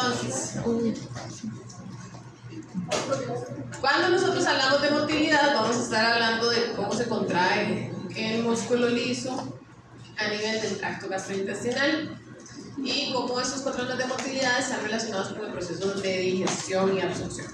Entonces, cuando nosotros hablamos de motilidad, vamos a estar hablando de cómo se contrae el músculo liso a nivel del tracto gastrointestinal y cómo esos patrones de motilidad están relacionados con el proceso de digestión y absorción.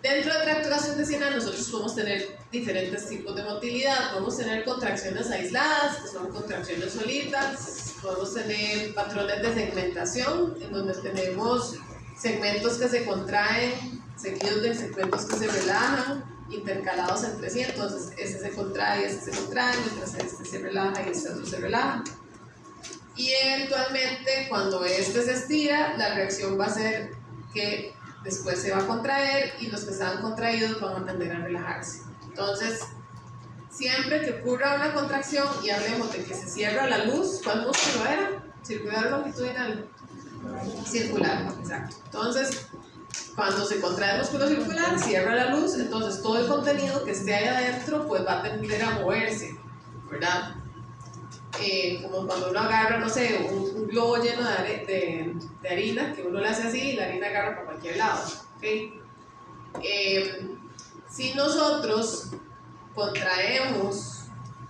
Dentro del tracto gastrointestinal nosotros podemos tener diferentes tipos de motilidad. Podemos tener contracciones aisladas, que son contracciones solitas. Podemos tener patrones de segmentación, en donde tenemos segmentos que se contraen, seguidos de segmentos que se relajan, intercalados entre sí. Entonces este se contrae, este se contrae, mientras este se relaja y este otro se relaja. Y eventualmente cuando este se estira, la reacción va a ser que después se va a contraer y los que estaban contraídos van a tender a relajarse. Entonces, siempre que ocurra una contracción y hablemos de que se cierra la luz, ¿cuál músculo era? Circular o longitudinal. Circular, exacto. Entonces, cuando se contrae el músculo circular, cierra la luz, entonces todo el contenido que esté ahí adentro pues va a tender a moverse, ¿verdad? Como cuando uno agarra, no sé, un globo lleno de harina, que uno le hace así y la harina agarra por cualquier lado, ¿okay? Si nosotros contraemos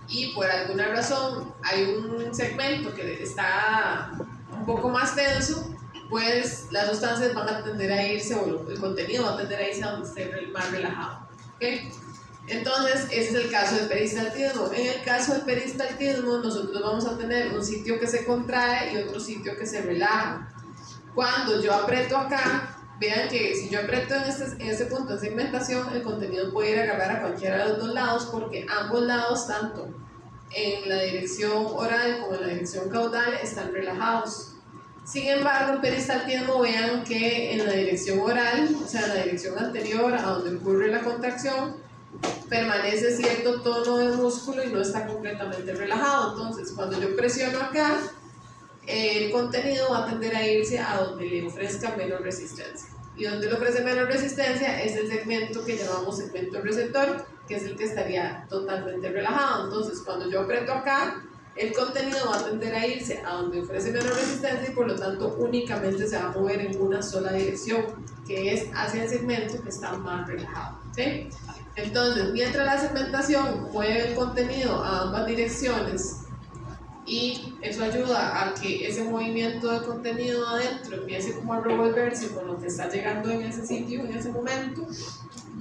y por alguna razón hay un segmento que está un poco más tenso, pues las sustancias van a tender a irse, o el contenido va a tender a irse a donde esté más relajado, ¿okay? Entonces, ese es el caso del peristaltismo. En el caso del peristaltismo, nosotros vamos a tener un sitio que se contrae y otro sitio que se relaja. Cuando yo aprieto acá, vean que si yo aprieto en este punto de segmentación, el contenido puede ir a agarrar a cualquiera de los dos lados, porque ambos lados, tanto en la dirección oral como en la dirección caudal, están relajados. Sin embargo, el peristaltismo, vean que en la dirección oral, o sea, en la dirección anterior a donde ocurre la contracción, permanece cierto tono de músculo y no está completamente relajado. Entonces, cuando yo presiono acá, el contenido va a tender a irse a donde le ofrezca menos resistencia. Y donde le ofrece menos resistencia es el segmento que llamamos segmento receptor, que es el que estaría totalmente relajado. Entonces, cuando yo aprieto acá, el contenido va a tender a irse a donde ofrece menos resistencia y por lo tanto únicamente se va a mover en una sola dirección, que es hacia el segmento que está más relajado, ¿sí? Entonces, mientras la segmentación mueve el contenido a ambas direcciones y eso ayuda a que ese movimiento de contenido adentro empiece como a revolverse con lo que está llegando en ese sitio, en ese momento,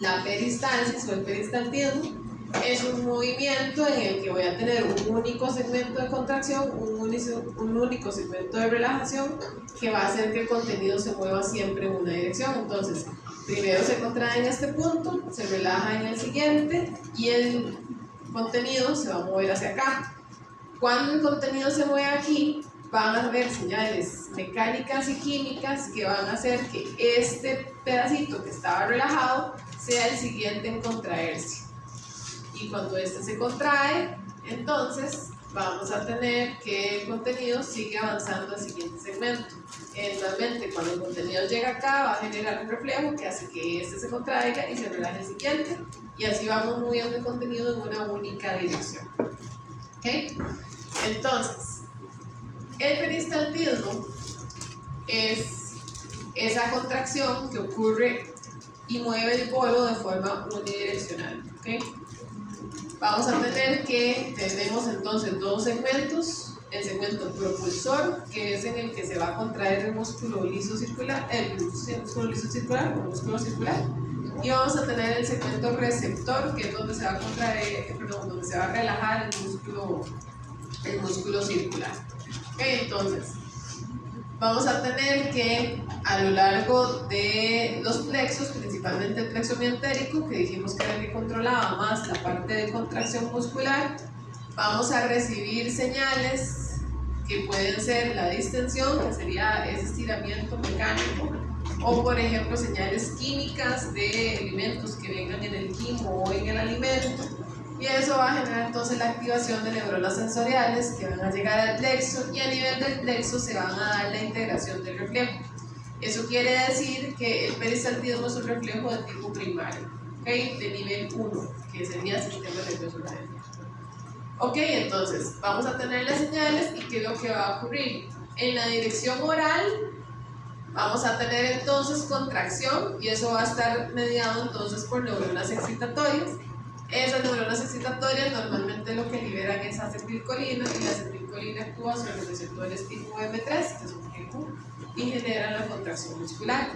la peristalsis o el peristaltismo es un movimiento en el que voy a tener un único segmento de contracción, un único segmento de relajación que va a hacer que el contenido se mueva siempre en una dirección. Entonces, primero se contrae en este punto, se relaja en el siguiente y el contenido se va a mover hacia acá. Cuando el contenido se mueve aquí, van a haber señales mecánicas y químicas que van a hacer que este pedacito que estaba relajado sea el siguiente en contraerse. Y cuando este se contrae, entonces vamos a tener que el contenido sigue avanzando al siguiente segmento. Eventualmente, cuando el contenido llega acá, va a generar un reflejo que hace que este se contraiga y se relaje el siguiente, y así vamos moviendo el contenido en una única dirección. ¿Okay? Entonces, el peristaltismo es esa contracción que ocurre y mueve el bolo de forma unidireccional. ¿Okay? Vamos a tener que tenemos entonces dos segmentos: el segmento propulsor, que es en el que se va a contraer el músculo liso circular, el músculo liso circular o músculo circular, y vamos a tener el segmento receptor, que es donde se va a contraer, donde se va a relajar el músculo circular. Okay, entonces vamos a tener que a lo largo de los plexos, principalmente el plexo mientérico, que dijimos que era el que controlaba más la parte de contracción muscular, vamos a recibir señales que pueden ser la distensión, que sería ese estiramiento mecánico, o por ejemplo señales químicas de alimentos que vengan en el quimo o en el alimento, y eso va a generar entonces la activación de neuronas sensoriales que van a llegar al plexo, y a nivel del plexo se van a dar la integración del reflejo. Eso quiere decir que el peristaltismo es un reflejo de tipo primario, ¿okay? De nivel 1, que sería el sistema nervioso central. Ok, entonces vamos a tener las señales y qué es lo que va a ocurrir. En la dirección oral Vamos a tener entonces contracción y eso va a estar mediado entonces por neuronas excitatorias. Esas neuronas excitatorias normalmente lo que liberan es acetilcolina y la acetilcolina actúa sobre los receptores tipo M3, que son GQ, y generan la contracción muscular.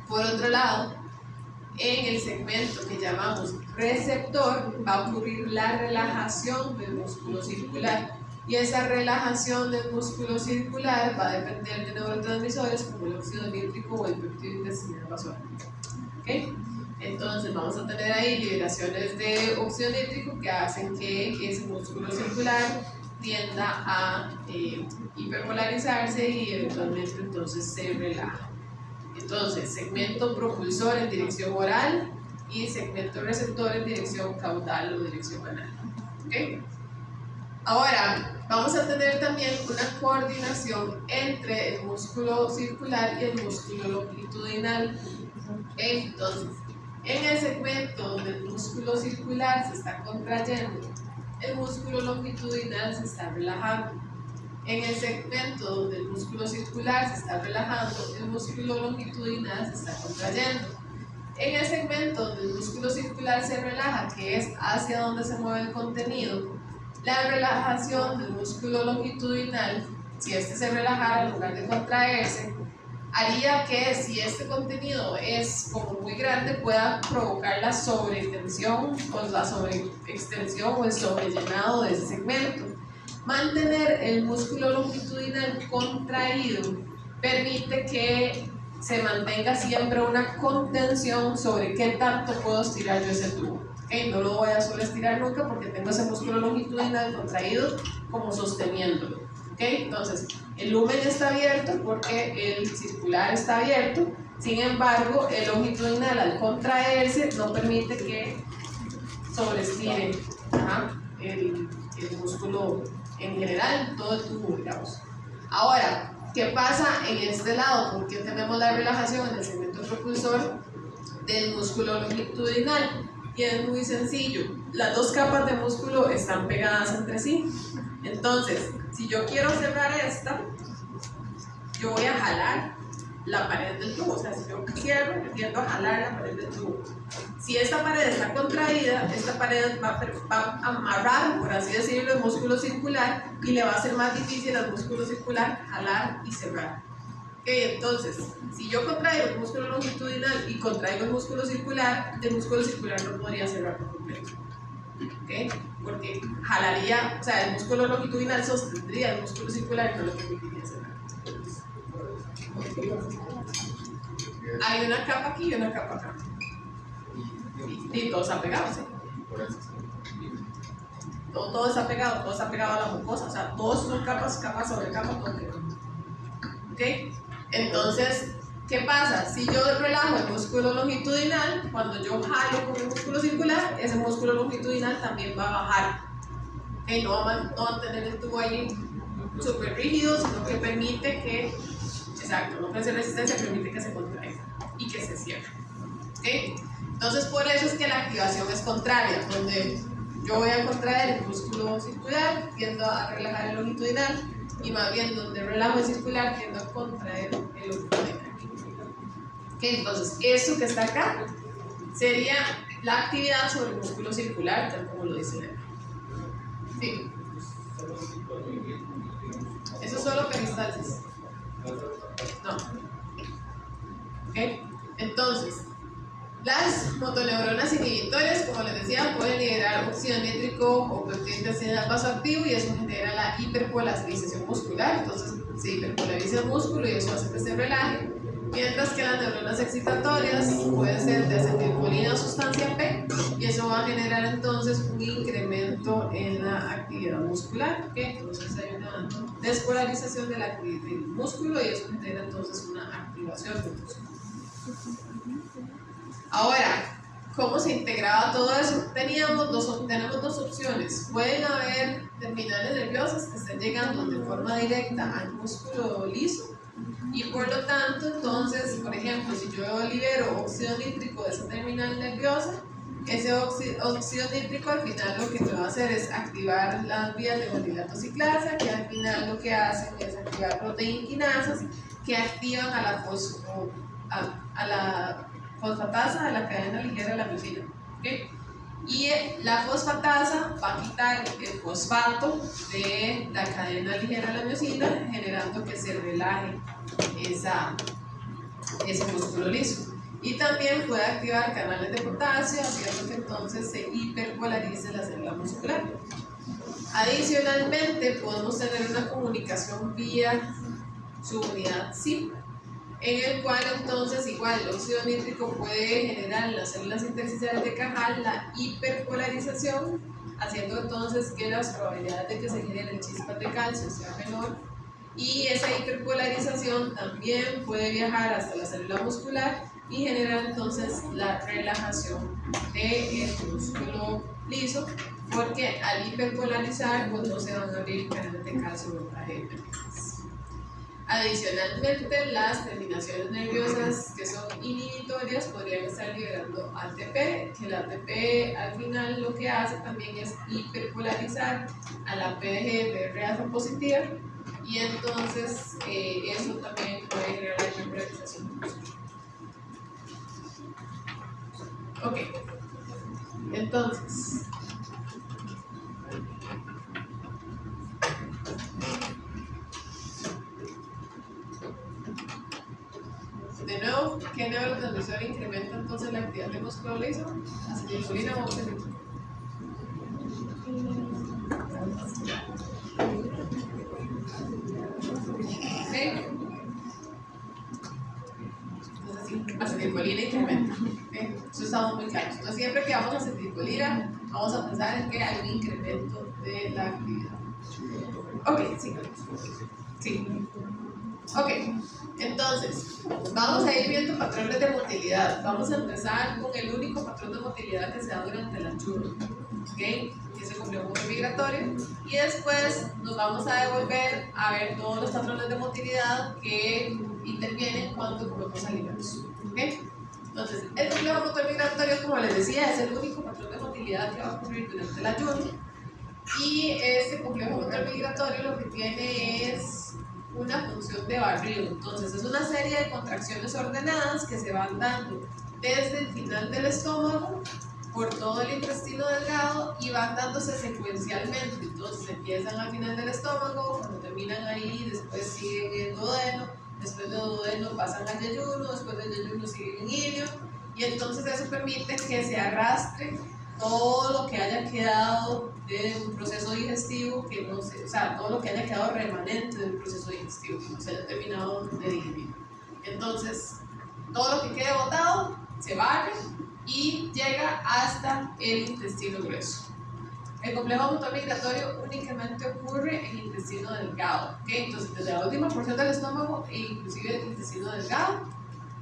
Por otro lado, en el segmento que llamamos receptor va a ocurrir la relajación del músculo circular y esa relajación del músculo circular va a depender de neurotransmisores como el óxido nítrico o el péptido intestinal vasoactivo. ¿Okay? Entonces vamos a tener ahí liberaciones de óxido nítrico que hacen que ese músculo circular tienda a hiperpolarizarse y eventualmente entonces se relaja. Entonces, segmento propulsor en dirección oral y segmento receptor en dirección caudal o dirección anal. ¿Okay? Ahora, vamos a tener también una coordinación entre el músculo circular y el músculo longitudinal. Entonces, en el segmento donde el músculo circular se está contrayendo, el músculo longitudinal se está relajando. En el segmento donde el músculo circular se está relajando, el músculo longitudinal se está contrayendo. En el segmento donde el músculo circular se relaja, que es hacia donde se mueve el contenido, la relajación del músculo longitudinal, si este se relajara en lugar de contraerse, haría que si este contenido es como muy grande pueda provocar la sobretensión o la sobreextensión o el sobrellenado de ese segmento. Mantener el músculo longitudinal contraído permite que se mantenga siempre una contención sobre qué tanto puedo estirar yo ese tubo. ¿Okay? No lo voy a solo estirar nunca porque tengo ese músculo longitudinal contraído como sosteniéndolo. ¿Okay? Entonces, el lumen está abierto porque el circular está abierto, sin embargo, el longitudinal al contraerse no permite que sobreestire el músculo en general, todo el tubo, digamos. Ahora, ¿qué pasa en este lado? ¿Por qué tenemos la relajación en el segmento propulsor del músculo longitudinal? Y es muy sencillo, las dos capas de músculo están pegadas entre sí. Entonces, si yo quiero cerrar esta, yo voy a jalar la pared del tubo. O sea, si yo cierro, yo tiendo a jalar la pared del tubo. Si esta pared está contraída, esta pared va a amarrar, por así decirlo, el músculo circular y le va a ser más difícil al músculo circular jalar y cerrar. Okay, entonces, si yo contraigo el músculo longitudinal y contraigo el músculo circular no podría cerrar por completo. ¿Okay? Porque jalaría, o sea, el músculo longitudinal sostendría el músculo circular y no lo permitiría cerrar. Hay una capa aquí y una capa acá. Y todo está pegado, ¿sí? Todo está pegado a la mucosa, o sea, todos son capas sobre capas, todo pegado. ¿Ok? Entonces, ¿qué pasa? Si yo relajo el músculo longitudinal, cuando yo jalo con el músculo circular, ese músculo longitudinal también va a bajar. ¿Okay? No va a mantener el tubo ahí súper rígido, sino que permite que, exacto, no ofrece resistencia, permite que se contraiga y que se cierre. ¿Okay? Entonces, por eso es que la activación es contraria, donde yo voy a contraer el músculo circular, tiendo a relajar el longitudinal, y más bien donde relajo el circular, tiendo a contraer el longitudinal. ¿Okay? Entonces, esto que está acá sería la actividad sobre el músculo circular, tal como lo dice Lena. Sí. Eso es solo peristalsis. No. ¿Okay? Entonces, las motoneuronas inhibitorias, como les decía, pueden liberar óxido nítrico o péptido intestinal vasoactivo y eso genera la hiperpolarización muscular. Entonces se hiperpolariza el músculo y eso hace que se relaje. Mientras que las neuronas excitatorias pueden ser de acetilcolina o sustancia P y eso va a generar entonces un incremento en la actividad muscular. ¿Okay? Entonces hay una despolarización del músculo y eso genera entonces una activación del músculo. Ahora, ¿cómo se integraba todo eso? Tenemos dos opciones. Pueden haber terminales nerviosas que estén llegando de forma directa al músculo liso y por lo tanto, entonces, por ejemplo, si yo libero óxido nítrico de esa terminal nerviosa, ese óxido nítrico al final lo que me va a hacer es activar las vías de vasodilatociclasa, que al final lo que hacen es activar proteínas quinasas que activan a la fosfatasa de la cadena ligera de la miosina. ¿Okay? Y la fosfatasa va a quitar el fosfato de la cadena ligera de la miosina, generando que se relaje ese músculo liso. Y también puede activar canales de potasio, haciendo que entonces se hiperpolarice la célula muscular. Adicionalmente, podemos tener una comunicación vía subunidad ZIP, en el cual entonces igual el óxido nítrico puede generar en las células intersticiales de Cajal la hiperpolarización, haciendo entonces que las probabilidades de que se generen chispas de calcio sea menor, y esa hiperpolarización también puede viajar hasta la célula muscular y generar entonces la relajación del músculo liso, porque al hiperpolarizar pues no se van a abrir canales de calcio o trajeas. Adicionalmente, las terminaciones nerviosas que son inhibitorias podrían estar liberando ATP, que el ATP al final lo que hace también es hiperpolarizar a la PDGFR positiva, y entonces eso también puede generar la hiperpolarización. Ok, entonces de nuevo, ¿qué neurotransmisor incrementa entonces la actividad del músculo liso? Acetilcolina o oxígeno. ¿Sí? Entonces sí, acetilcolina incrementa. ¿Sí? Eso estamos muy claros. Entonces siempre que vamos a acetilcolina, vamos a pensar en que hay un incremento de la actividad. Ok, sí. Sí. Ok, entonces, vamos a ir viendo patrones de motilidad. Vamos a empezar con el único patrón de motilidad que se da durante el ayuno, ¿ok? Que es el complejo motor migratorio. Y después nos vamos a devolver a ver todos los patrones de motilidad que intervienen cuando comemos alimentos, ¿ok? Entonces, el complejo motor migratorio, como les decía, es el único patrón de motilidad que va a ocurrir durante el ayuno. Y este complejo motor migratorio lo que tiene es una función de barrido. Entonces es una serie de contracciones ordenadas que se van dando desde el final del estómago por todo el intestino delgado y van dándose secuencialmente. Entonces empiezan al final del estómago, cuando terminan ahí, después siguen en duodeno, después de duodeno pasan al yeyuno, después del yeyuno siguen en ilio, y entonces eso permite que se arrastre todo lo que haya quedado de un proceso digestivo que no se, o sea, todo lo que haya quedado remanente del proceso digestivo que no se haya terminado de digerir. Entonces, todo lo que quede botado se barre y llega hasta el intestino grueso. El complejo motor migratorio únicamente ocurre en el intestino delgado, ¿okay? Entonces, desde la última porción del estómago e inclusive el intestino delgado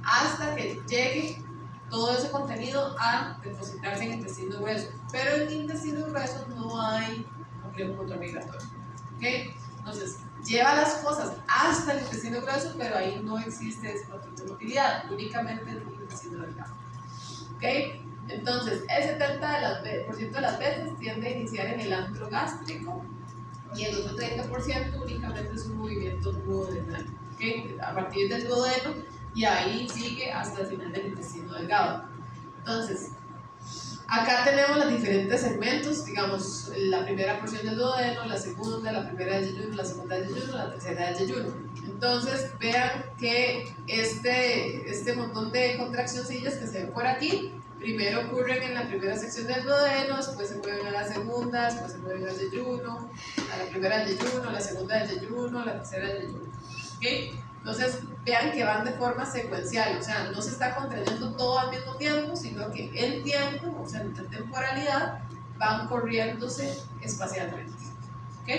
hasta que llegue todo ese contenido a depositarse en el intestino grueso, pero en el intestino grueso no hay complejo motor migratorio, ¿okay? Entonces, lleva las cosas hasta el intestino grueso, pero ahí no existe ese patrón de motilidad, únicamente en el intestino delgado, ¿okay? Entonces, el 70% de las veces tiende a iniciar en el antro gástrico y el otro 30% únicamente es un movimiento duodenal, ¿okay? A partir del duodeno, y ahí sigue hasta el final del intestino delgado. Entonces, acá tenemos los diferentes segmentos, digamos, la primera porción del duodeno, la segunda, la primera del yeyuno, la segunda del yeyuno, la tercera del yeyuno. Entonces, vean que este montón de contraccioncillas que se ven por aquí, primero ocurren en la primera sección del duodeno, después se mueven a la segunda, después se mueven al yeyuno, a la primera del yeyuno, a la segunda del yeyuno, a la tercera del yeyuno. ¿Okay? Entonces, vean que van de forma secuencial, o sea, no se está contrayendo todo al mismo tiempo, sino que el tiempo, o sea, la temporalidad, van corriéndose espacialmente. ¿Ok?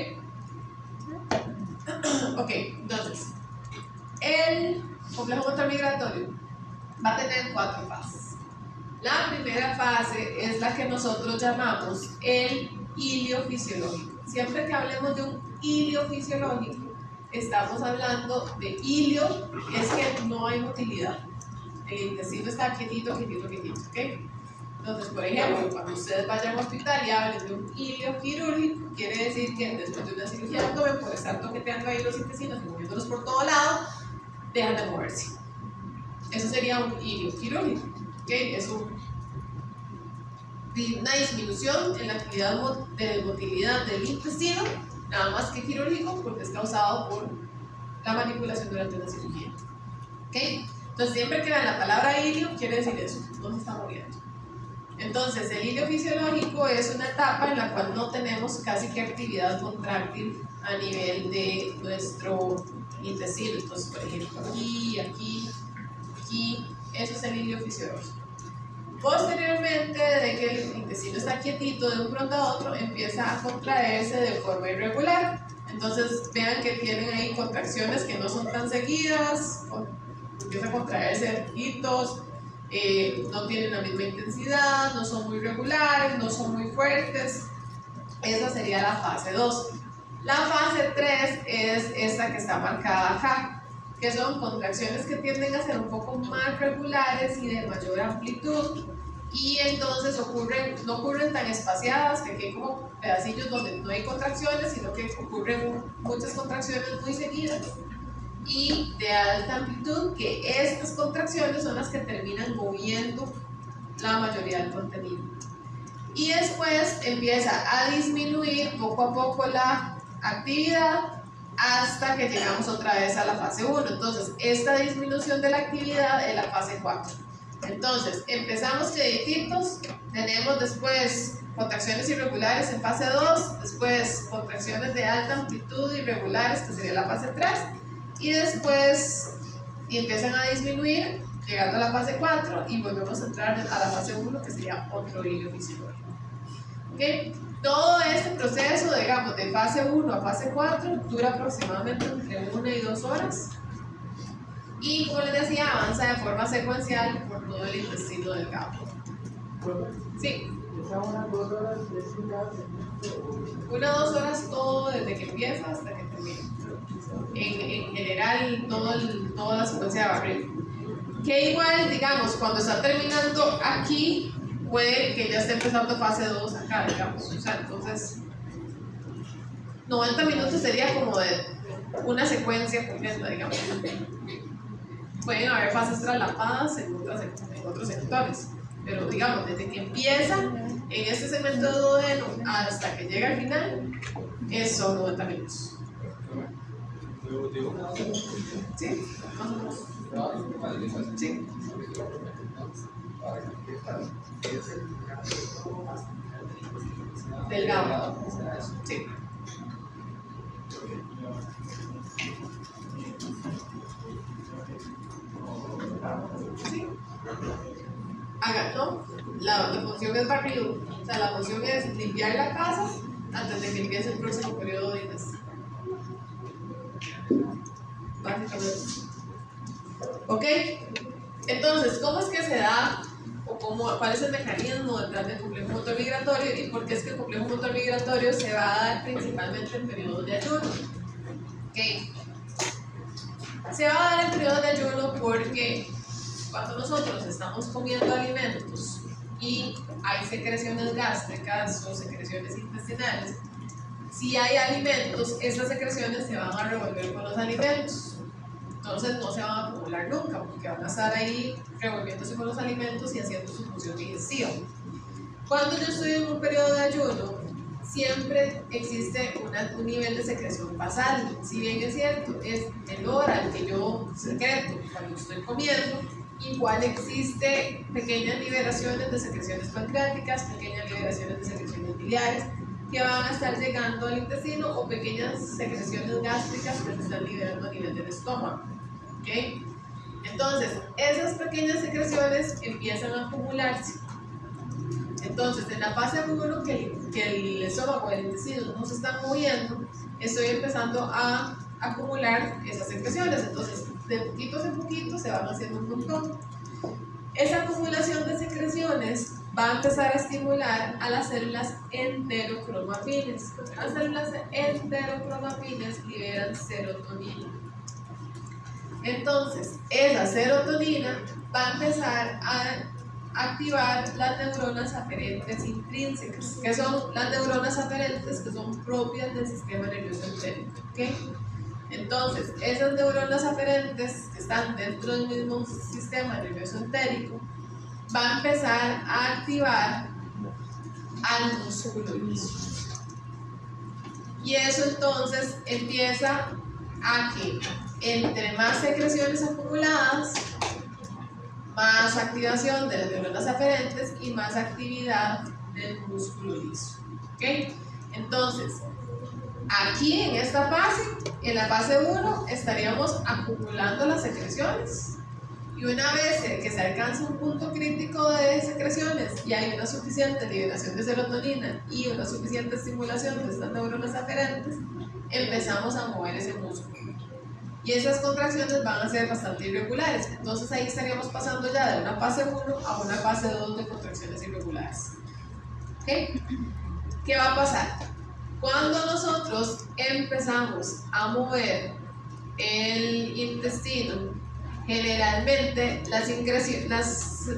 Ok, entonces, el complejo motor migratorio va a tener 4 fases. La primera fase es la que nosotros llamamos el hilio fisiológico. Siempre que hablemos de un hilio fisiológico, estamos hablando de hilio, es que no hay motilidad. El intestino está quietito, ¿ok? Entonces, por ejemplo, cuando ustedes vayan al hospital y hablen de un hilio quirúrgico, quiere decir que después de una cirugía de abdomen, por estar toqueteando ahí los intestinos y moviéndolos por todo lado, dejan de moverse. Eso sería un ilio quirúrgico, ¿okay? Es una disminución en la actividad de motilidad del intestino, nada más que quirúrgico, porque es causado por la manipulación durante la cirugía. ¿Okay? Entonces, siempre que vean la palabra ilio, quiere decir eso, no se está moviendo. Entonces, el ilio fisiológico es una etapa en la cual no tenemos casi que actividad contráctil a nivel de nuestro intestino. Entonces, por ejemplo, aquí, aquí, aquí, eso es el ilio fisiológico. Posteriormente, de que el intestino está quietito de un pronto a otro, empieza a contraerse de forma irregular. Entonces, vean que tienen ahí contracciones que no son tan seguidas, empieza a contraerse de poquitos, no tienen la misma intensidad, no son muy regulares, no son muy fuertes. Esa sería la fase 2. La fase 3 es esta que está marcada acá, que son contracciones que tienden a ser un poco más regulares y de mayor amplitud, y entonces no ocurren tan espaciadas, que hay como pedacillos donde no hay contracciones, sino que ocurren muchas contracciones muy seguidas y de alta amplitud, que estas contracciones son las que terminan moviendo la mayoría del contenido. Y después empieza a disminuir poco a poco la actividad hasta que llegamos otra vez a la fase 1. Entonces, esta disminución de la actividad es la fase 4. Entonces, empezamos quietitos, tenemos después contracciones irregulares en fase 2, después contracciones de alta amplitud irregulares, que sería la fase 3, y después empiezan a disminuir, llegando a la fase 4, y volvemos a entrar a la fase 1, que sería otro ilio fisiológico. ¿Okay? Todo este proceso, digamos, de fase 1 a fase 4 dura aproximadamente entre 1 y 2 horas. Y como les decía, avanza de forma secuencial por todo el intestino delgado. Sí. 1 o 2 horas es 1 o 2 horas todo desde que empieza hasta que termina. En general, toda la secuencia de barrido. Que igual, digamos, cuando está terminando aquí, puede que ya esté empezando fase 2 acá, digamos. O sea, entonces, 90 minutos sería como de una secuencia completa, digamos. Pueden haber fases traslapadas en otros sectores, pero digamos, desde que empieza en este segmento de duodeno hasta que llega al final, son 90 minutos. ¿Sí? Más o menos. ¿Sí? Delgado. Sí. ¿Sí? Háganlo. La función es barrido. O sea, la función es limpiar la casa antes de que empiece el próximo periodo de indes. Básicamente. ¿Ok? Entonces, ¿cómo es que se da o cuál es el mecanismo detrás del complejo motor migratorio y por qué es que el complejo motor migratorio se va a dar principalmente en periodos de ayuno? ¿Ok? Se va a dar en periodos de ayuno porque cuando nosotros estamos comiendo alimentos y hay secreciones gástricas o secreciones intestinales, si hay alimentos, esas secreciones se van a revolver con los alimentos. Entonces no se van a acumular nunca porque van a estar ahí revolviéndose con los alimentos y haciendo su función digestiva. Cuando yo estoy en un periodo de ayuno, siempre existe un nivel de secreción basal. Si bien es cierto, es menor al que yo secreto cuando estoy comiendo, igual existe pequeñas liberaciones de secreciones pancreáticas, pequeñas liberaciones de secreciones biliares que van a estar llegando al intestino o pequeñas secreciones gástricas que se están liberando a nivel del estómago. ¿Okay? Entonces, esas pequeñas secreciones empiezan a acumularse. Entonces, en la fase 1 que el estómago o el intestino no se están moviendo, estoy empezando a acumular esas secreciones. Entonces, de poquitos en poquitos se van haciendo un montón. Esa acumulación de secreciones va a empezar a estimular a las células enterocromafines. Las células enterocromafines liberan serotonina. Entonces, esa serotonina va a empezar a activar las neuronas aferentes intrínsecas, que son las neuronas aferentes que son propias del sistema nervioso entérico. ¿Okay? Entonces, esas neuronas aferentes que están dentro del mismo sistema nervioso entérico van a empezar a activar al músculo liso. Y eso entonces empieza a que entre más secreciones acumuladas, más activación de las neuronas aferentes y más actividad del músculo liso. ¿Ok? Entonces, aquí en esta fase, en la fase 1, estaríamos acumulando las secreciones. Y una vez que se alcanza un punto crítico de secreciones y hay una suficiente liberación de serotonina y una suficiente estimulación de estas neuronas aferentes, empezamos a mover ese músculo. Y esas contracciones van a ser bastante irregulares. Entonces ahí estaríamos pasando ya de una fase 1 a una fase 2 de contracciones irregulares. ¿Okay? ¿Qué va a pasar? Cuando nosotros empezamos a mover el intestino, generalmente las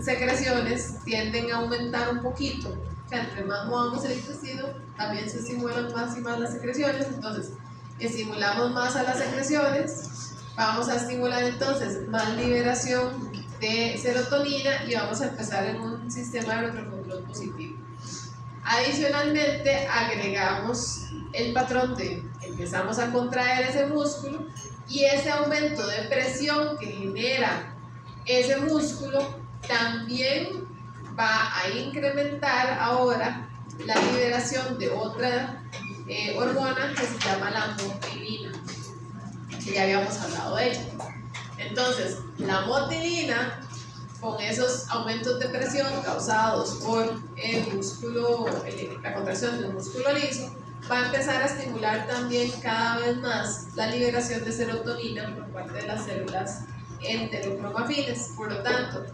secreciones tienden a aumentar un poquito. O sea, entre más movamos el intestino, también se estimulan más y más las secreciones. Entonces, estimulamos más a las secreciones, vamos a estimular entonces más liberación de serotonina y vamos a empezar en un sistema de retrocontrol positivo. Adicionalmente, agregamos el patrón de empezamos a contraer ese músculo y ese aumento de presión que genera ese músculo también va a incrementar ahora la liberación de otra hormona que se llama la motilina, que ya habíamos hablado de ella. Entonces, la motilina, con esos aumentos de presión causados por el músculo, la contracción del músculo liso, va a empezar a estimular también cada vez más la liberación de serotonina por parte de las células enterocromafines. Por lo tanto,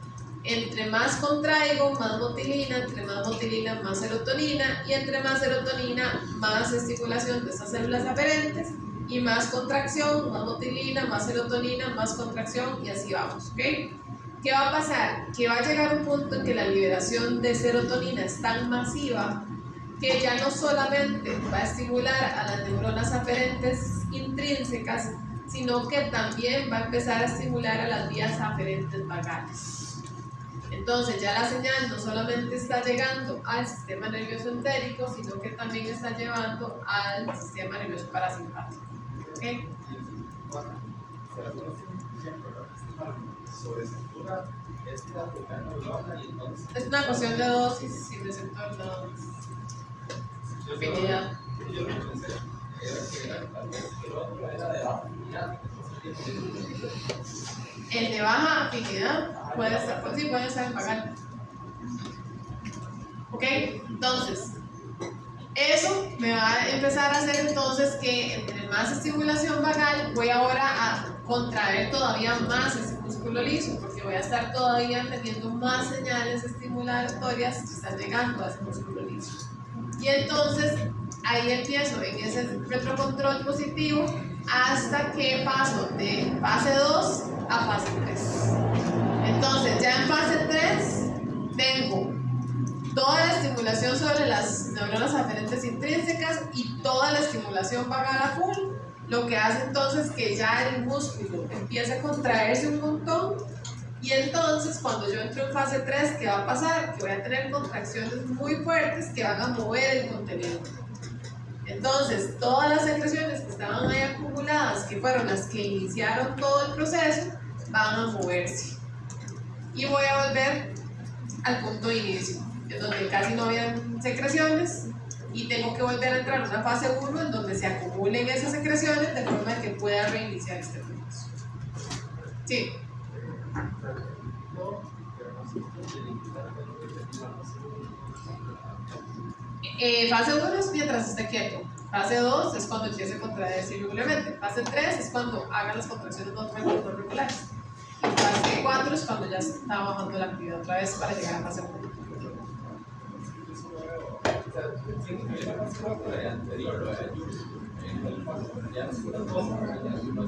entre más contraigo, más motilina, entre más motilina, más serotonina, y entre más serotonina, más estimulación de esas células aferentes, y más contracción, más motilina, más serotonina, más contracción, y así vamos, ¿ok? ¿Qué va a pasar? Que va a llegar un punto en que la liberación de serotonina es tan masiva que ya no solamente va a estimular a las neuronas aferentes intrínsecas, sino que también va a empezar a estimular a las vías aferentes vagales. Entonces ya la señal no solamente está llegando al sistema nervioso entérico, sino que también está llevando al sistema nervioso parasimpático. ¿Okay? Es una cuestión de dosis y receptor de dosis. Afinidad. El de baja afinidad puede estar, pues sí, puede estar en vagal. ¿Ok? Entonces, eso me va a empezar a hacer entonces que entre más estimulación vagal, voy ahora a contraer todavía más ese músculo liso, porque voy a estar todavía teniendo más señales estimulatorias que están llegando a ese músculo liso. Y entonces ahí empiezo en ese retrocontrol positivo hasta que paso de fase 2 a fase 3. Entonces ya en fase 3 tengo toda la estimulación sobre las neuronas aferentes intrínsecas y toda la estimulación vagal a full, lo que hace entonces que ya el músculo empiece a contraerse un montón. Y entonces cuando yo entro en fase 3, ¿qué va a pasar? Que voy a tener contracciones muy fuertes que van a mover el contenido. Entonces todas las secreciones que estaban ahí acumuladas, que fueron las que iniciaron todo el proceso, van a moverse. Y voy a volver al punto de inicio, en donde casi no había secreciones, y tengo que volver a entrar en una fase 1 en donde se acumulen esas secreciones de forma que pueda reiniciar este proceso. Sí. Fase 1 es mientras esté quieto. Fase 2 es cuando empiece a contraerse irregularmente. Fase 3 es cuando haga las contracciones no regulares. Y fase 4 es cuando ya está bajando la actividad otra vez para llegar a fase 1.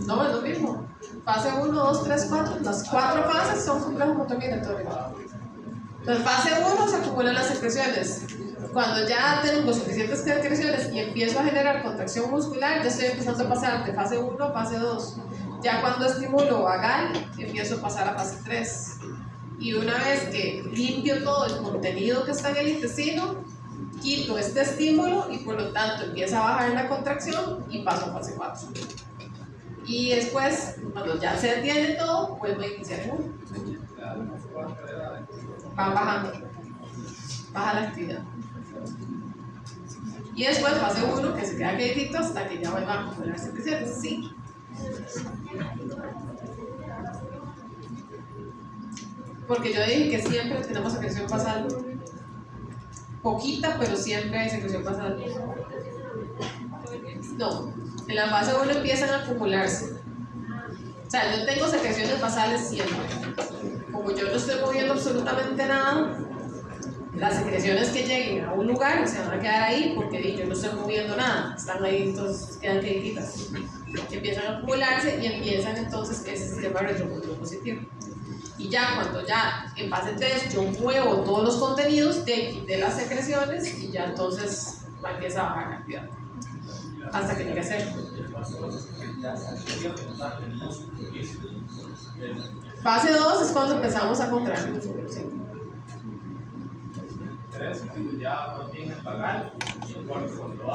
No, es lo mismo. Fase 1, 2, 3, 4. Las 4 fases son complejo motor migratorio. Entonces, fase 1 se acumulan las secreciones. Cuando ya tengo suficientes secreciones y empiezo a generar contracción muscular, ya estoy empezando a pasar de fase 1 a fase 2. Ya cuando estimulo vagal, empiezo a pasar a fase 3. Y una vez que limpio todo el contenido que está en el intestino, quito este estímulo y por lo tanto empieza a bajar la contracción y paso a fase 4. Y después, cuando ya se detiene todo, vuelvo a iniciar en 1. Va bajando, baja la actividad. Y después fase 1, que se queda quietito hasta que ya vuelva a acumular secreciones. Sí. Porque yo dije que siempre tenemos secreción basal. Poquita, pero siempre hay secreción basal. No, en la fase 1 empiezan a acumularse. O sea, yo tengo secreciones basales siempre. Como yo no estoy moviendo absolutamente nada, las secreciones que lleguen a un lugar se van a quedar ahí porque yo no estoy moviendo nada. Están ahí, entonces quedan quietitas. Empiezan a acumularse y empiezan entonces ese sistema retrocontrol positivo. Y ya cuando ya en fase 3 yo muevo todos los contenidos de las secreciones y ya entonces empieza a bajar la actividad hasta que llegue a 0. Fase 2 es cuando empezamos a contraer el músculo. ¿Sí?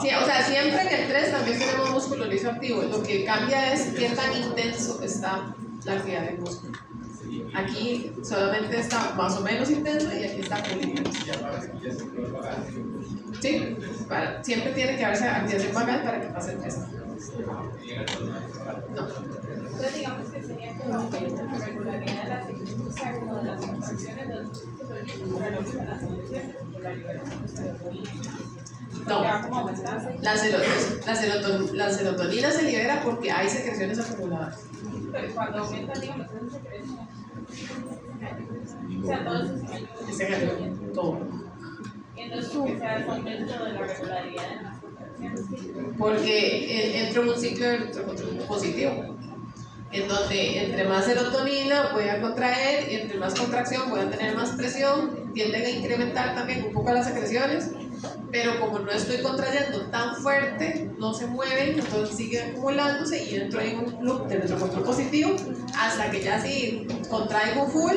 Sí, o sea, siempre en el 3 también tenemos músculo liso activo. Lo que cambia es qué tan intenso está la actividad del músculo. Aquí solamente está más o menos intenso y aquí está muy intenso. Sí, siempre tiene que haberse activación vagal para que pase el 3. No. Entonces digamos que sería como la regularidad de las secreciones, o sea, como las contracciones de los músculos para lograr las secreciones, no, la serotonina se libera porque hay secreciones acumuladas. Pero cuando aumentan, digamos, las secreciones, o sea, todo eso se cayó todo. Entonces, que sea el aumento de la regularidad de las contracciones. Porque entra un ciclo de retrocontrol positivo, en donde entre más serotonina voy a contraer y entre más contracción voy a tener más presión, tienden a incrementar también un poco las secreciones, pero como no estoy contrayendo tan fuerte, no se mueven, entonces siguen acumulándose y entro en un loop de retrocontrol positivo hasta que ya sí contraigo full,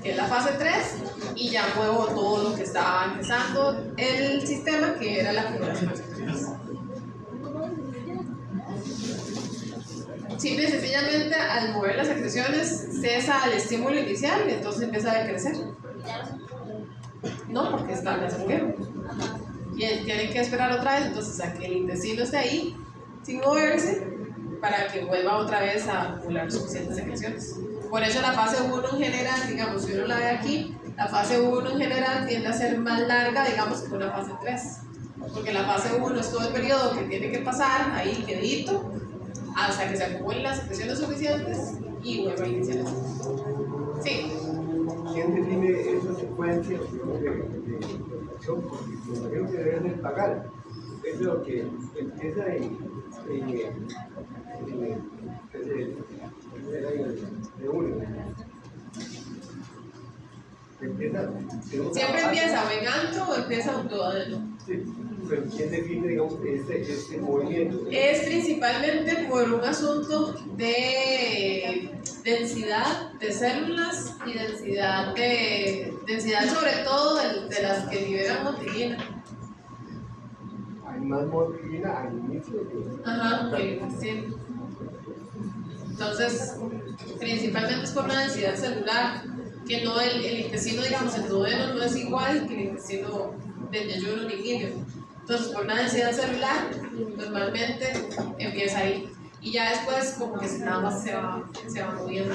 que es la fase 3, y ya muevo todo lo que estaba empezando el sistema, que era la acumulación de secreciones. Simple y sencillamente, al mover las secreciones, cesa el estímulo inicial y entonces empieza a decrecer. No, porque está en ese y tienen que esperar otra vez, entonces a que el intestino esté ahí sin moverse para que vuelva otra vez a acumular suficientes secreciones. Por eso la fase 1 en general, digamos, si uno la ve aquí, la fase 1 en general tiende a ser más larga, digamos, que una fase 3. Porque la fase 1 es todo el periodo que tiene que pasar ahí quedito hasta que se acumulen las secreciones suficientes y vuelva a iniciar. Sí. ¿Quién define esa secuencia de acción? Porque me imagino que debe ser vagal. Es lo que empieza de uno. Siempre empieza o en antro o empieza autoadeno. Sí, pero ¿quién define, digamos, este movimiento? Es principalmente por un asunto de densidad de células y densidad sobre todo de las que liberan motilina. Hay más motilina al inicio. Ajá, sí. Entonces, principalmente es por una densidad celular, que no el intestino, digamos, el duodeno no es igual que el intestino del yeyuno ni quimio. Entonces, por una densidad celular, normalmente empieza ahí. Y ya después, como que nada más se va moviendo.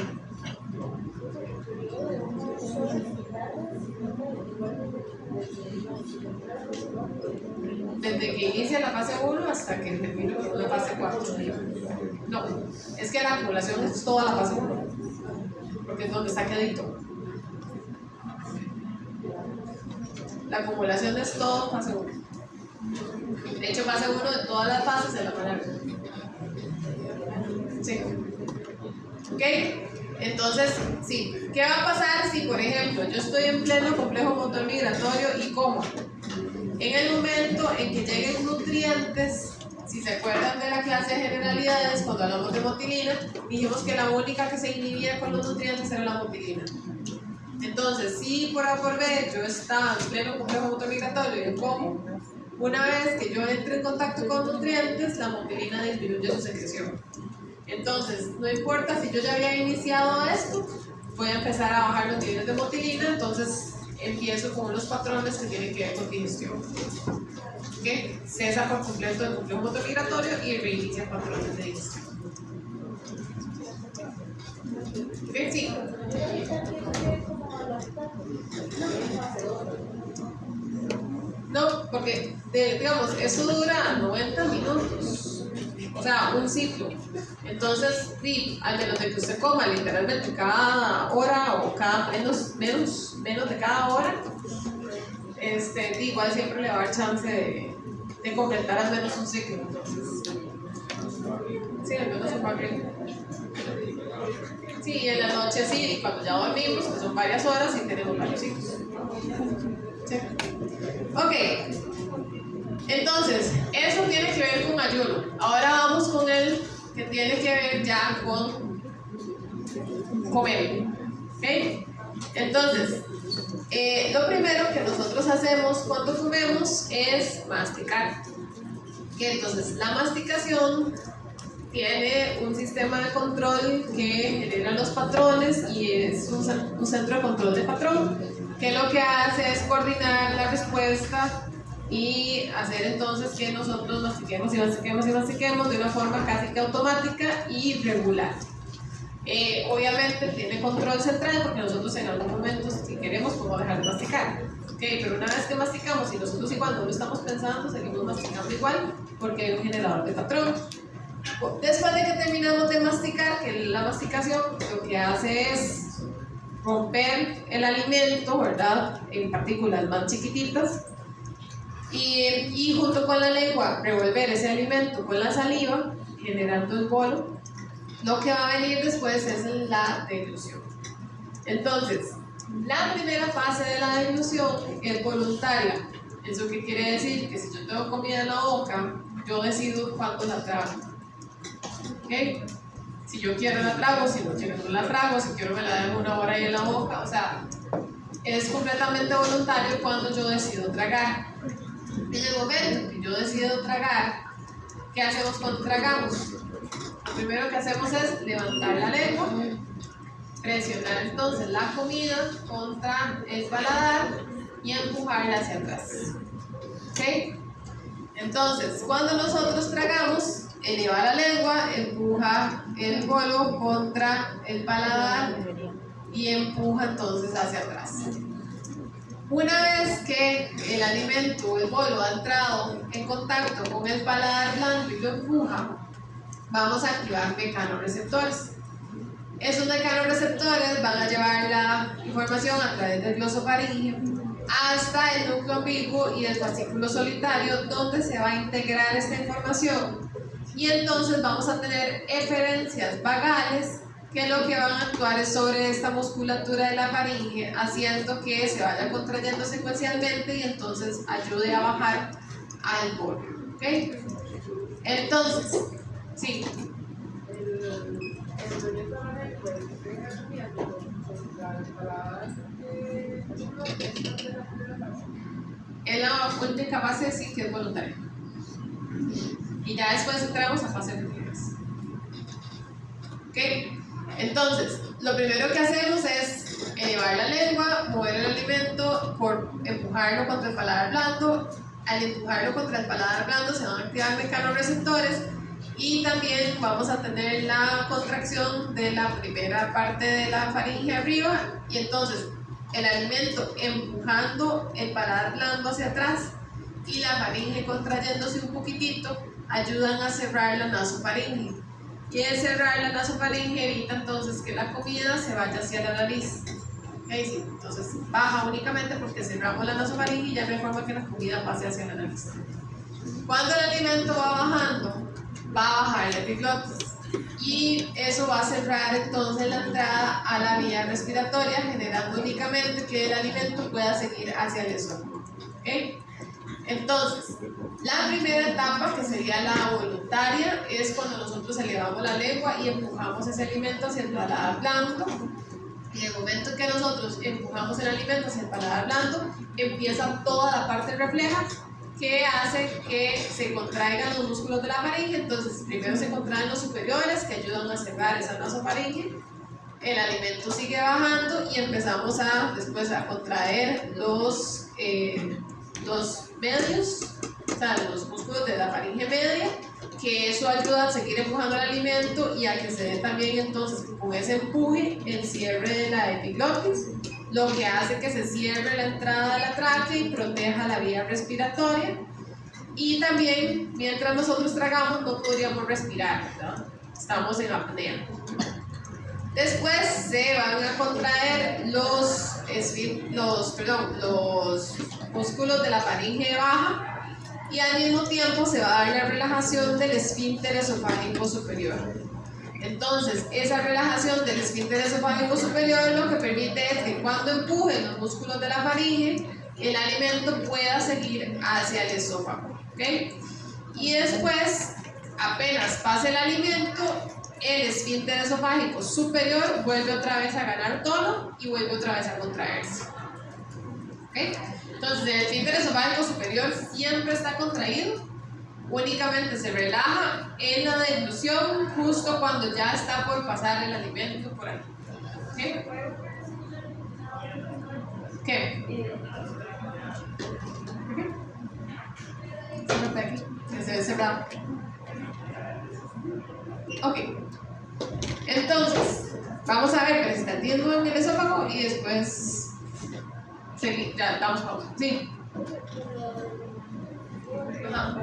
Desde que inicia la fase 1 hasta que termina la fase 4. No, es que la acumulación es toda la fase 1, porque es donde está quedito. La acumulación es todo fase 1. De hecho, fase 1 de todas las fases se la van a ver. Sí. ¿Ok? Entonces, sí. ¿Qué va a pasar si, por ejemplo, yo estoy en pleno complejo motor migratorio y como? En el momento en que lleguen nutrientes, si se acuerdan de la clase de generalidades, cuando hablamos de motilina, dijimos que la única que se inhibía con los nutrientes era la motilina. Entonces, si por A por B yo estaba en pleno complejo motor-migratorio y como, una vez que yo entre en contacto con nutrientes, la motilina disminuye su secreción. Entonces, no importa si yo ya había iniciado esto, voy a empezar a bajar los niveles de motilina, entonces empiezo con unos patrones que tienen que ver con digestión. ¿Okay? Cesa por completo el complejo motor-migratorio y reinicia patrones de digestión. ¿Okay? Sí. No, porque digamos, eso dura 90 minutos, o sea, un ciclo. Entonces, sí, al menos de que usted coma literalmente cada hora o cada menos de cada hora, igual siempre le va a dar chance de completar al menos un ciclo. Entonces, sí, al menos un papel. Sí, en la noche sí, cuando ya dormimos, que son varias horas y tenemos varios ciclos. Sí. Ok, entonces, eso tiene que ver con ayuno. Ahora vamos con el que tiene que ver ya con comer. ¿Ok? Entonces, lo primero que nosotros hacemos cuando comemos es masticar. ¿Ok? Entonces, la masticación tiene un sistema de control que genera los patrones y es un centro de control de patrón que lo que hace es coordinar la respuesta y hacer entonces que nosotros mastiquemos y mastiquemos y mastiquemos de una forma casi que automática y regular. Obviamente tiene control central porque nosotros en algún momento, si queremos, podemos dejar de masticar. Okay, pero una vez que masticamos y nosotros igual no lo estamos pensando, seguimos masticando igual porque hay un generador de patrón. Después de que terminamos de masticar, que la masticación lo que hace es romper el alimento, ¿verdad? En partículas más chiquititas y junto con la lengua revolver ese alimento con la saliva, generando el bolo. Lo que va a venir después es la deglución. Entonces, la primera fase de la deglución es voluntaria. ¿Eso qué quiere decir? Que si yo tengo comida en la boca, yo decido cuánto la trago. ¿Okay? Si yo quiero la trago, si no quiero no la trago, si quiero me la dejo una hora ahí en la boca, o sea, es completamente voluntario cuando yo decido tragar. En el momento que yo decido tragar, ¿qué hacemos cuando tragamos? Lo primero que hacemos es levantar la lengua, presionar entonces la comida contra el paladar y empujarla hacia atrás. ¿Ok? Entonces, cuando nosotros tragamos, eleva la lengua, empuja el bolo contra el paladar y empuja entonces hacia atrás. Una vez que el alimento o el bolo ha entrado en contacto con el paladar blando y lo empuja, vamos a activar mecanorreceptores. Esos mecanorreceptores van a llevar la información a través del glosofaringeo hasta el núcleo ambiguo y el fascículo solitario, donde se va a integrar esta información. Y entonces vamos a tener eferencias vagales que lo que van a actuar es sobre esta musculatura de la faringe, haciendo que se vaya contrayendo secuencialmente y entonces ayude a bajar al bolo. ¿Ok? Entonces, sí. Es la única fase sí que es voluntaria. Y ya después entramos a fase de fibras. ¿Ok? Entonces, lo primero que hacemos es elevar la lengua, mover el alimento por empujarlo contra el paladar blando. Al empujarlo contra el paladar blando se van a activar mecanorreceptores y también vamos a tener la contracción de la primera parte de la faringe arriba y entonces el alimento empujando el paladar blando hacia atrás y la faringe contrayéndose un poquitito ayudan a cerrar la nasofaringe. Y el cerrar la nasofaringe evita entonces que la comida se vaya hacia la nariz. ¿Okay? Sí, entonces baja únicamente porque cerramos la nasofaringe y ya no hay forma que la comida pase hacia la nariz. Cuando el alimento va bajando, va a bajar el epiglotis y eso va a cerrar entonces la entrada a la vía respiratoria, generando únicamente que el alimento pueda seguir hacia el esófago. ¿Okay? Entonces, la primera etapa, que sería la voluntaria, es cuando nosotros elevamos la lengua y empujamos ese alimento hacia el paladar blando. En el momento que nosotros empujamos el alimento hacia el paladar blando, empieza toda la parte refleja que hace que se contraigan los músculos de la faringe. Entonces, primero se contraen los superiores, que ayudan a cerrar esa nasofaringe. El alimento sigue bajando y empezamos después a contraer los medios, o sea, los músculos de la faringe media, que eso ayuda a seguir empujando el alimento y a que se dé también entonces con ese empuje el cierre de la epiglotis, lo que hace que se cierre la entrada de la tráquea y proteja la vía respiratoria. Y también, mientras nosotros tragamos, no podríamos respirar, ¿verdad? Estamos en apnea. Después se van a contraer los músculos de la faringe baja y al mismo tiempo se va a dar la relajación del esfínter esofágico superior. Entonces, esa relajación del esfínter esofágico superior lo que permite es que cuando empujen los músculos de la faringe, el alimento pueda seguir hacia el esófago, ¿okay? Y después, apenas pase el alimento, el esfínter esofágico superior vuelve otra vez a ganar tono y vuelve otra vez a contraerse. ¿Okay? Entonces, el esfínter esofágico superior siempre está contraído, únicamente se relaja en la deglución justo cuando ya está por pasar el alimento por ahí. ¿Okay? ¿Qué? Se ve cerrado. Ok, entonces vamos a ver peristaltismo en el esófago y después ya damos pausa. Sí. Ajá.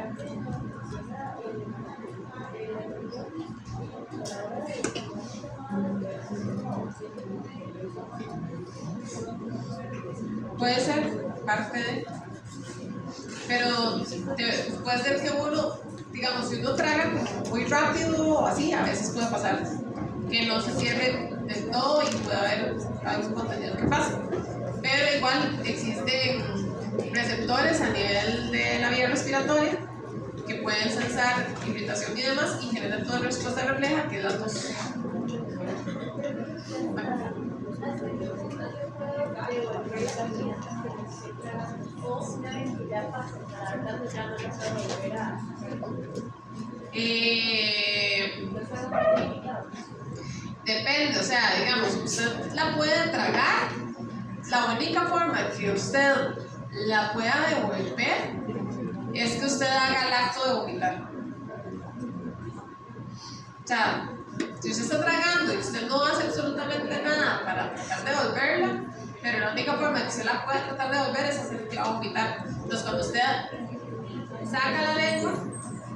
Puede ser parte de, pero puede ser que uno, digamos, si uno traga como muy rápido o así, a veces puede pasar que no se cierre del todo y puede haber algún contenido que pase. Pero igual existen receptores a nivel de la vía respiratoria que pueden sensar irritación y demás y generan toda respuesta refleja, que es la tos. Depende, o sea, digamos, usted la puede tragar. La única forma que usted la pueda devolver es que usted haga el acto de vomitar. O sea, si usted está tragando y usted no hace absolutamente nada para tratar de devolverla, pero la única forma que usted la puede tratar de devolver es hacer que va a vomitar. Entonces, cuando usted saca la lengua,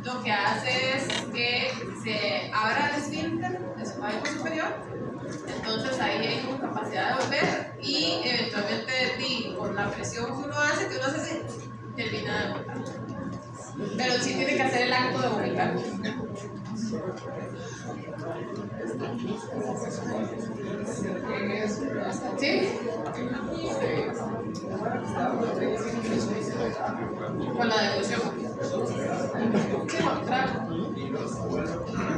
lo que hace es que se abra el esfínter esofágico superior. Entonces ahí hay como capacidad de volver y eventualmente con la presión que uno hace así, termina de vomitar. Pero sí tiene que hacer el acto de vomitar. ¿Sí? Con la devolución.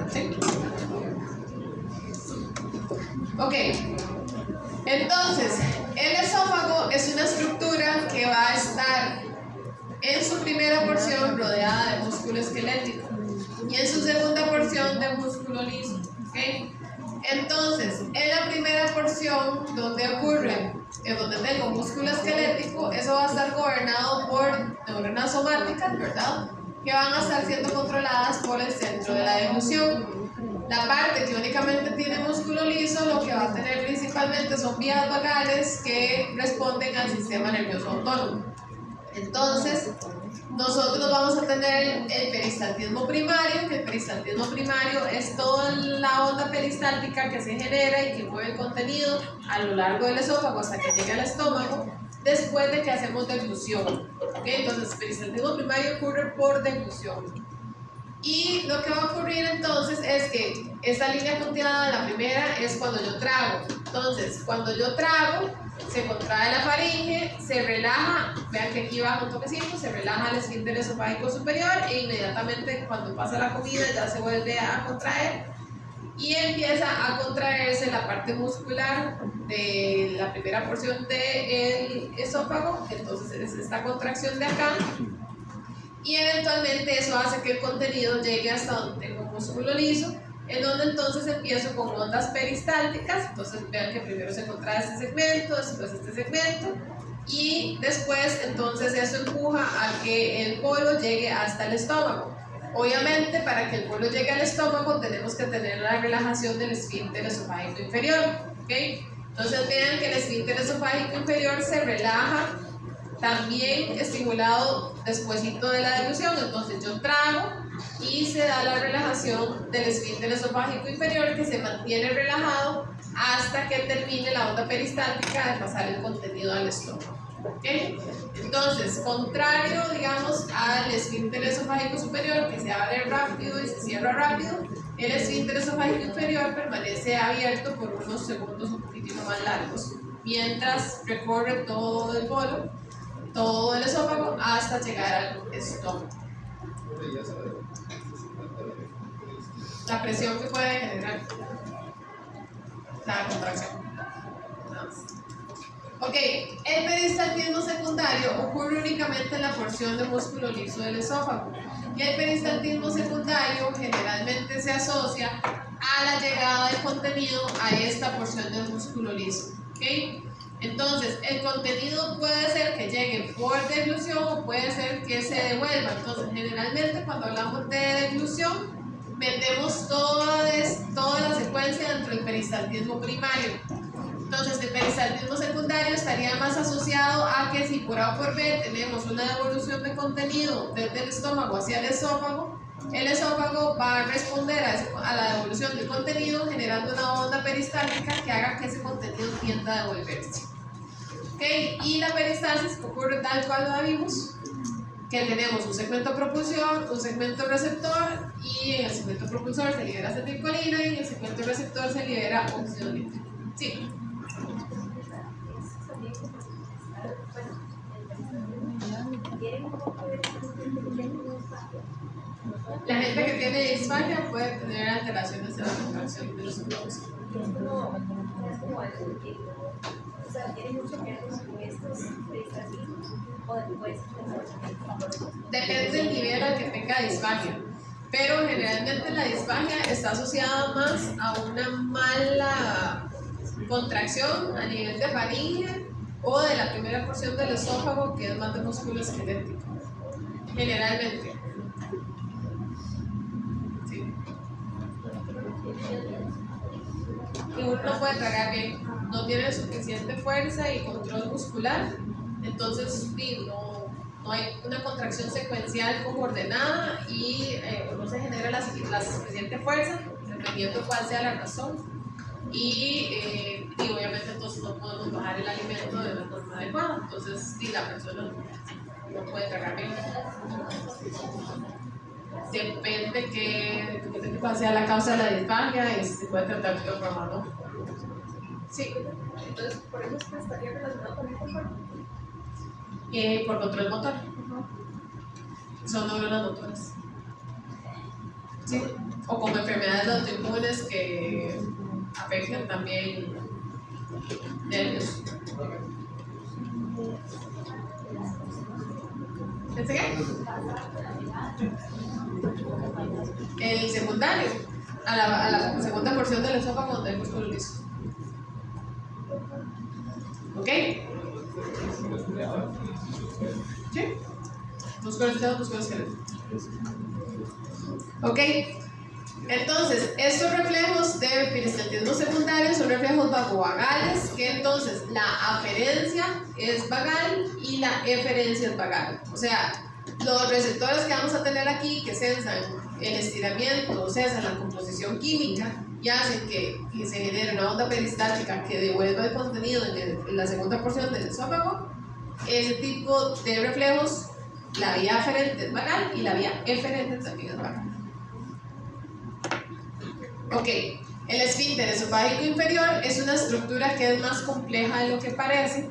Sí, ¿sí? Ok, entonces el esófago es una estructura que va a estar en su primera porción rodeada de músculo esquelético y en su segunda porción de músculo liso. ¿Okay? Entonces, en la primera porción donde ocurre, donde tengo músculo esquelético, eso va a estar gobernado por neuronas somáticas, ¿verdad? Que van a estar siendo controladas por el centro de la deglución. La parte que únicamente tiene músculo liso, lo que va a tener principalmente son vías vagales que responden al sistema nervioso autónomo. Entonces, nosotros vamos a tener el peristaltismo primario, que el peristaltismo primario es toda la onda peristáltica que se genera y que mueve el contenido a lo largo del esófago hasta que llegue al estómago, después de que hacemos deglución. ¿Okay? Entonces, el peristaltismo primario ocurre por deglución. Y lo que va a ocurrir entonces es que esta línea punteada, la primera, es cuando yo trago. Entonces, cuando yo trago, se contrae la faringe, se relaja, vean que aquí baja un toquecito, se relaja el esfínter esofágico superior e inmediatamente cuando pasa la comida ya se vuelve a contraer y empieza a contraerse la parte muscular de la primera porción del esófago, entonces es esta contracción de acá. Y eventualmente eso hace que el contenido llegue hasta donde tengo un músculo liso, en donde entonces empiezo con ondas peristálticas. Entonces vean que primero se contrae este segmento, después este segmento, y después entonces eso empuja a que el polo llegue hasta el estómago. Obviamente para que el polo llegue al estómago tenemos que tener la relajación del esfínter esofágico inferior, ¿ok? Entonces vean que el esfínter esofágico inferior se relaja, también estimulado despuesito de la deglución. Entonces yo trago y se da la relajación del esfínter esofágico inferior, que se mantiene relajado hasta que termine la onda peristáltica de pasar el contenido al estómago. ¿Okay? Entonces, contrario, digamos, al esfínter esofágico superior, que se abre rápido y se cierra rápido, el esfínter esofágico inferior permanece abierto por unos segundos un poquitito más largos, mientras recorre todo el polo, todo el esófago, hasta llegar al estómago. La presión que puede generar la contracción. Ok, el peristaltismo secundario ocurre únicamente en la porción de músculo liso del esófago, y el peristaltismo secundario generalmente se asocia a la llegada de contenido a esta porción del músculo liso. ¿Okay? Entonces, el contenido puede ser que llegue por deglución o puede ser que se devuelva. Entonces, generalmente cuando hablamos de deglución, metemos toda la secuencia dentro del peristaltismo primario. Entonces, el peristaltismo secundario estaría más asociado a que si por A o por B tenemos una devolución de contenido desde el estómago hacia el esófago va a responder a la devolución del contenido generando una onda peristáltica que haga que ese contenido tienda a devolverse. ¿Okay? Y la peristalsis ocurre tal cual lo vimos, que tenemos un segmento propulsor, un segmento receptor, y en el segmento propulsor se libera acetilcolina y en el segmento receptor se libera óxido nítrico. Sí. La gente que tiene disfagia puede tener alteraciones en la contracción de los órganos. Depende del nivel al que tenga disfagia, pero generalmente la disfagia está asociada más a una mala contracción a nivel de faringe o de la primera porción del esófago, que es más de músculo esquelético. Generalmente. Sí. Y uno no puede tragar bien, no tiene suficiente fuerza y control muscular, entonces no hay una contracción secuencial como ordenada y no se genera la suficiente fuerza, dependiendo cuál sea la razón. Y obviamente entonces no podemos bajar el alimento de la forma adecuada, entonces si la persona no puede tragar bien. Depende que cuál sea la causa de la disfagia y si se puede tratar de otra forma o no. Sí. Entonces, por eso es que estaría relacionado con el control. Por control motor. Son neuronas motoras. Sí. O como enfermedades autoinmunes que afectan también nervios. ¿El qué? El secundario, a la segunda porción del esófago donde hay músculo liso. ¿Ok? ¿Sí? Músculo liso, músculo esqueleto. ¿Ok? Entonces, estos reflejos de peristaltismo secundario son reflejos vagovagales, que entonces la aferencia es vagal y la eferencia es vagal. O sea, los receptores que vamos a tener aquí, que sensan el estiramiento, sensan la composición química y hacen que se genere una onda peristáltica que devuelva el contenido en la segunda porción del esófago, ese tipo de reflejos, la vía aferente es vagal y la vía eferente también es vagal. Ok, el esfínter esofágico inferior es una estructura que es más compleja de lo que parece.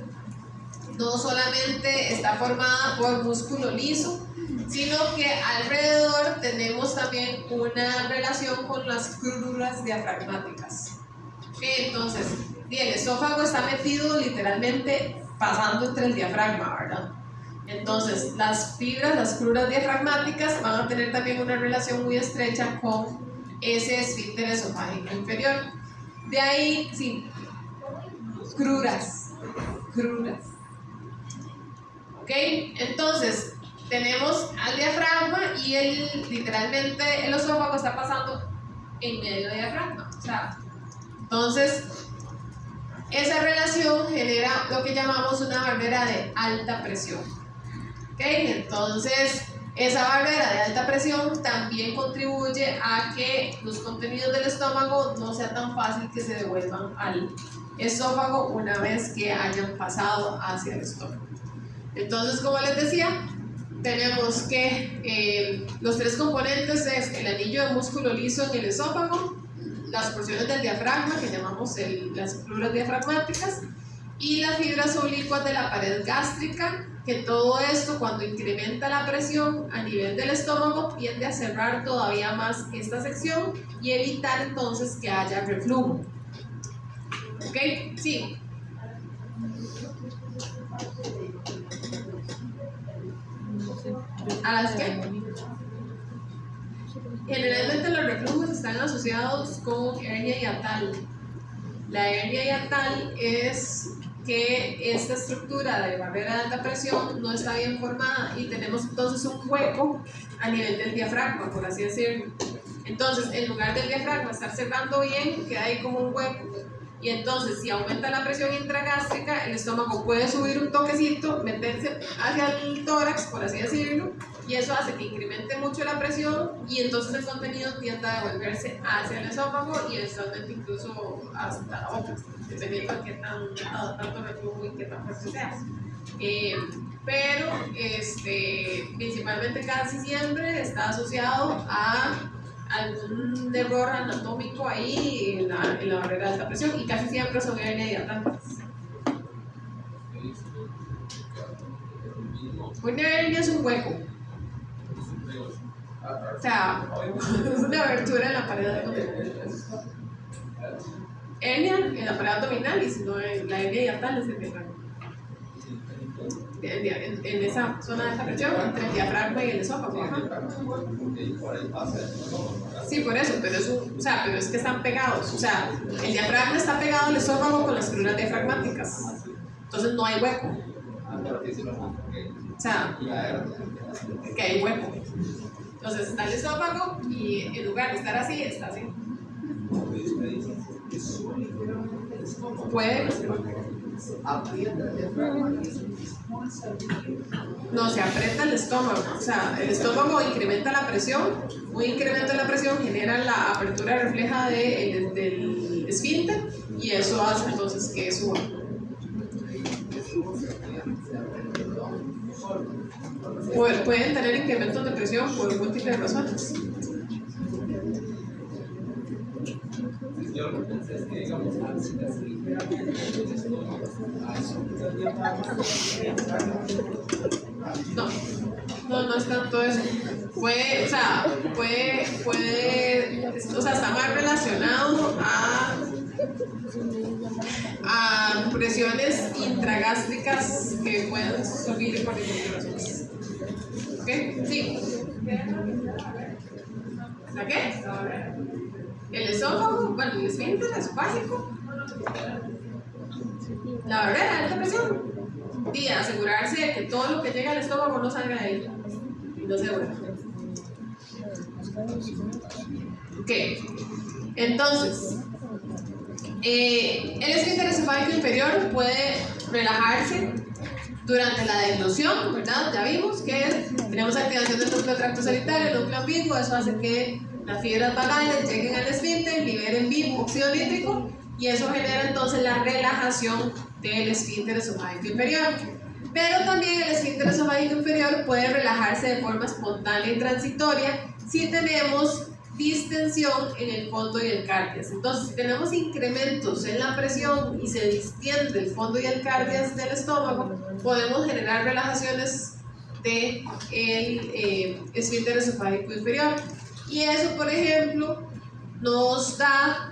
No solamente está formada por músculo liso, sino que alrededor tenemos también una relación con las cruras diafragmáticas. Entonces, el esófago está metido literalmente pasando entre el diafragma, ¿verdad? Entonces, las fibras, las cruras diafragmáticas van a tener también una relación muy estrecha con ese esfínter esofágico inferior. De ahí, sí, cruras. ¿Ok? Entonces, tenemos al diafragma y literalmente el esófago está pasando en medio del diafragma. O sea, entonces, esa relación genera lo que llamamos una barrera de alta presión. ¿Ok? Entonces, esa barrera de alta presión también contribuye a que los contenidos del estómago no sea tan fácil que se devuelvan al esófago una vez que hayan pasado hacia el estómago. Entonces, como les decía, tenemos que los tres componentes es el anillo de músculo liso en el esófago, las porciones del diafragma que llamamos las cruras diafragmáticas y las fibras oblicuas de la pared gástrica, que todo esto cuando incrementa la presión a nivel del estómago tiende a cerrar todavía más esta sección y evitar entonces que haya reflujo. ¿Ok? Sí. ¿A las qué? Generalmente los reflujos están asociados con hernia hiatal. La hernia hiatal es que esta estructura de barrera de alta presión no está bien formada y tenemos entonces un hueco a nivel del diafragma, por así decirlo. Entonces, en lugar del diafragma estar cerrando bien, queda ahí como un hueco. Y entonces, si aumenta la presión intragástrica, el estómago puede subir un toquecito, meterse hacia el tórax, por así decirlo, y eso hace que incremente mucho la presión y entonces el contenido tienda a devolverse hacia el esófago y eventualmente incluso hasta la boca, dependiendo de qué tanto reflujo y qué tan fuerte sea. Pero principalmente casi siempre está asociado a algún error anatómico ahí en la barrera de alta presión y casi siempre son hernia hiatal. Una hernia es un hueco, o sea, es una abertura en la pared abdominal. Hernia en la pared abdominal y si no la hernia hiatal es el diafragma. En esa zona de alta presión entre el diafragma y el esófago. Sí, por eso, pero es que están pegados. O sea, el diafragma está pegado al esófago con las cruras diafragmáticas. Entonces no hay hueco. O sea, que hay hueco. Entonces está el esófago y en lugar de estar así, está así. Puede. No, se aprieta el estómago. O sea, el estómago incrementa la presión. Un incremento de la presión genera la apertura refleja del esfínter y eso hace entonces que suba. Pueden tener incrementos de presión por múltiples razones. No es tanto eso. Puede, está más relacionado a presiones intragástricas que pueden subir por diferentes razones. ¿Ok? Sí. ¿La qué? El esófago, bueno, el esfínter esofágico, la barrera de alta presión y asegurarse de que todo lo que llega al estómago no salga de ahí y no se vuelva. Ok, entonces el esfínter esofágico inferior puede relajarse durante la deglución, ¿verdad? Ya vimos que tenemos activación del núcleo tracto solitario, el núcleo ambiguo, eso hace que las fibras vagales lleguen al esfínter, liberen óxido nítrico y eso genera entonces la relajación del esfínter esofágico inferior. Pero también el esfínter esofágico inferior puede relajarse de forma espontánea y transitoria si tenemos distensión en el fondo y el cardias. Entonces, si tenemos incrementos en la presión y se distiende el fondo y el cardias del estómago, podemos generar relajaciones del esfínter esofágico inferior. Y eso, por ejemplo, nos da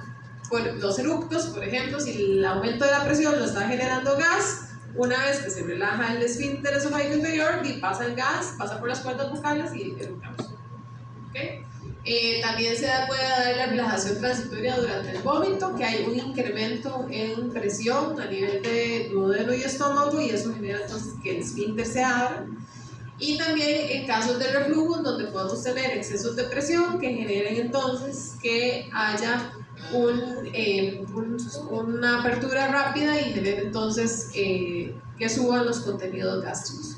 los eructos, por ejemplo, si el aumento de la presión lo está generando gas, una vez que se relaja el esfínter esofágico inferior y pasa el gas, pasa por las cuerdas vocales y eructamos. ¿Okay? También puede dar la relajación transitoria durante el vómito, que hay un incremento en presión a nivel de duodeno y estómago, y eso genera entonces que el esfínter se abra. Y también en casos de reflujo, donde podemos tener excesos de presión que generen entonces que haya una apertura rápida y genere entonces que suban los contenidos gástricos.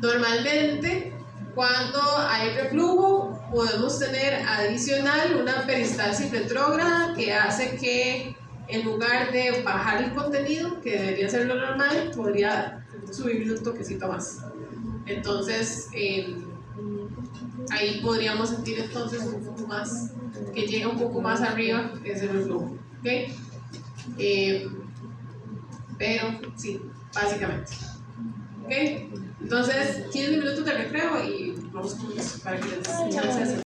Normalmente, cuando hay reflujo, podemos tener adicional una peristalsis retrógrada que hace que en lugar de bajar el contenido, que debería ser lo normal, podría subir un toquecito más. Entonces, ahí podríamos sentir entonces un poco más, que llega un poco más arriba ese reflujo. ¿Okay? Pero sí, básicamente. ¿Okay? Entonces, 15 minutos de recreo y vamos con para que les